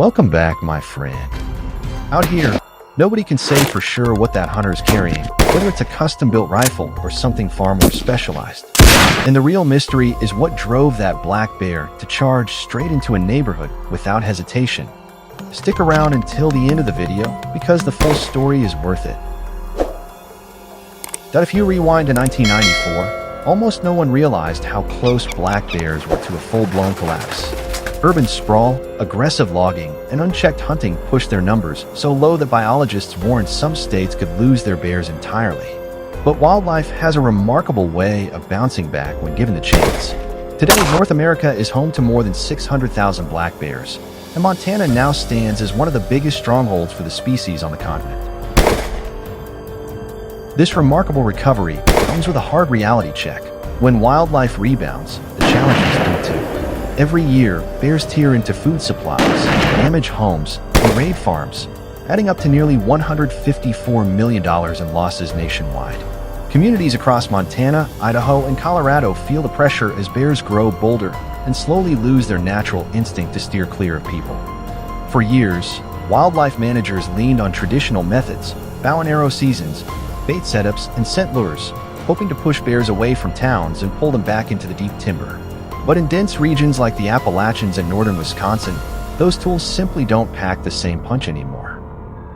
Welcome back, my friend. Out here, nobody can say for sure what that hunter's carrying, whether it's a custom-built rifle or something far more specialized. And the real mystery is what drove that black bear to charge straight into a neighborhood without hesitation. Stick around until the end of the video because the full story is worth it. That if you rewind to 1994, almost no one realized how close black bears were to a full-blown collapse. Urban sprawl, aggressive logging, and unchecked hunting pushed their numbers so low that biologists warned some states could lose their bears entirely. But wildlife has a remarkable way of bouncing back when given the chance. Today, North America is home to more than 600,000 black bears, and Montana now stands as one of the biggest strongholds for the species on the continent. This remarkable recovery comes with a hard reality check. When wildlife rebounds, the challenges do too. Every year, bears tear into food supplies, damage homes, and raid farms, adding up to nearly $154 million in losses nationwide. Communities across Montana, Idaho, and Colorado feel the pressure as bears grow bolder and slowly lose their natural instinct to steer clear of people. For years, wildlife managers leaned on traditional methods, bow and arrow seasons, bait setups, and scent lures, hoping to push bears away from towns and pull them back into the deep timber. But in dense regions like the Appalachians and northern Wisconsin, those tools simply don't pack the same punch anymore.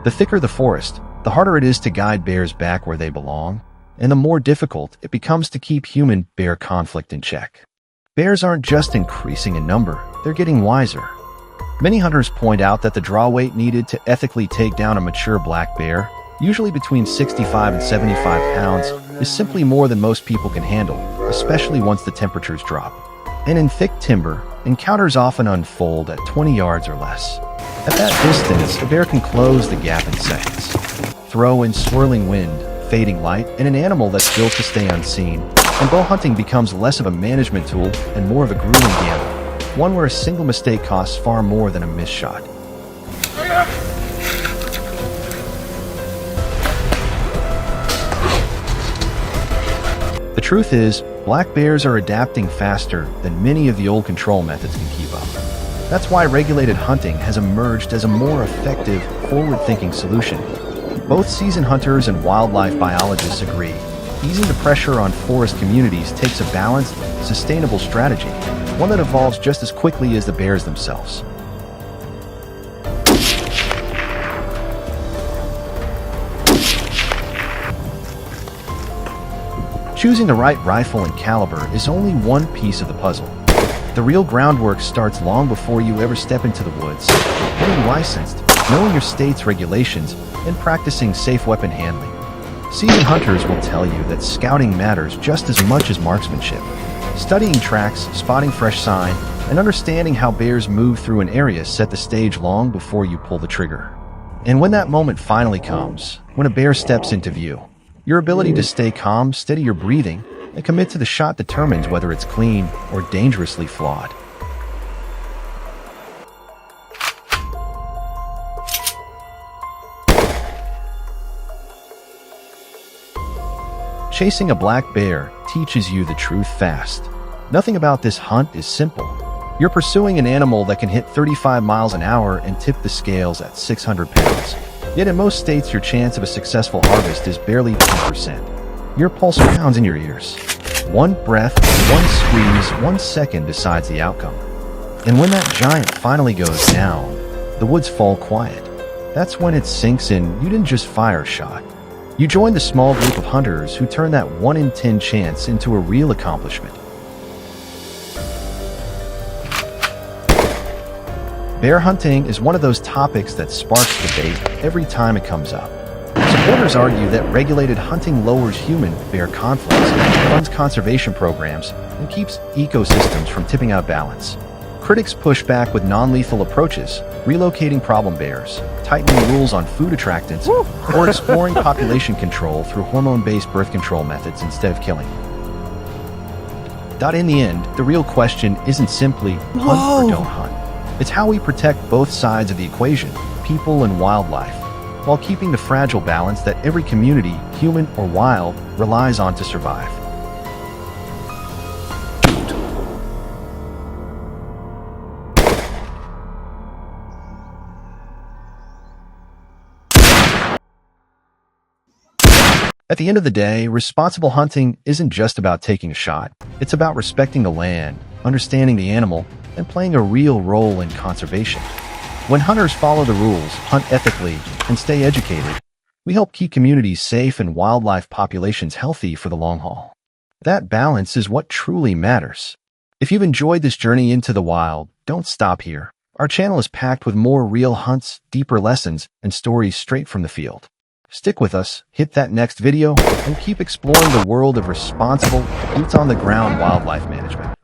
The thicker the forest, the harder it is to guide bears back where they belong, and the more difficult it becomes to keep human-bear conflict in check. Bears aren't just increasing in number, they're getting wiser. Many hunters point out that the draw weight needed to ethically take down a mature black bear, usually between 65 and 75 pounds, is simply more than most people can handle, especially once the temperatures drop. And in thick timber, encounters often unfold at 20 yards or less. At that distance, a bear can close the gap in seconds. Throw in swirling wind, fading light, and an animal that's built to stay unseen, and bow hunting becomes less of a management tool and more of a grueling gamble, one where a single mistake costs far more than a missed shot. The truth is, black bears are adapting faster than many of the old control methods can keep up. That's why regulated hunting has emerged as a more effective, forward-thinking solution. Both seasoned hunters and wildlife biologists agree, easing the pressure on forest communities takes a balanced, sustainable strategy, one that evolves just as quickly as the bears themselves. Choosing the right rifle and caliber is only one piece of the puzzle. The real groundwork starts long before you ever step into the woods. Getting licensed, knowing your state's regulations, and practicing safe weapon handling. Seasoned hunters will tell you that scouting matters just as much as marksmanship. Studying tracks, spotting fresh sign, and understanding how bears move through an area set the stage long before you pull the trigger. And when that moment finally comes, when a bear steps into view, your ability to stay calm, steady your breathing, and commit to the shot determines whether it's clean or dangerously flawed. Chasing a black bear teaches you the truth fast. Nothing about this hunt is simple. You're pursuing an animal that can hit 35 miles an hour and tip the scales at 600 pounds. Yet in most states, your chance of a successful harvest is barely 10%. Your pulse pounds in your ears. One breath, one squeeze, 1 second decides the outcome. And when that giant finally goes down, the woods fall quiet. That's when it sinks in you didn't just fire a shot. You joined the small group of hunters who turned that 1 in 10 chance into a real accomplishment. Bear hunting is one of those topics that sparks debate every time it comes up. Supporters argue that regulated hunting lowers human-bear conflicts, funds conservation programs, and keeps ecosystems from tipping out of balance. Critics push back with non-lethal approaches, relocating problem bears, tightening rules on food attractants, or exploring population control through hormone-based birth control methods instead of killing. In the end, the real question isn't simply hunt or don't hunt. It's how we protect both sides of the equation, people and wildlife, while keeping the fragile balance that every community, human or wild, relies on to survive. At the end of the day, responsible hunting isn't just about taking a shot. It's about respecting the land, understanding the animal, and playing a real role in conservation. When hunters follow the rules, hunt ethically, and stay educated, we help keep communities safe and wildlife populations healthy for the long haul. That balance is what truly matters. If you've enjoyed this journey into the wild, don't stop here. Our channel is packed with more real hunts, deeper lessons, and stories straight from the field. Stick with us, hit that next video, and keep exploring the world of responsible, boots-on-the-ground wildlife management.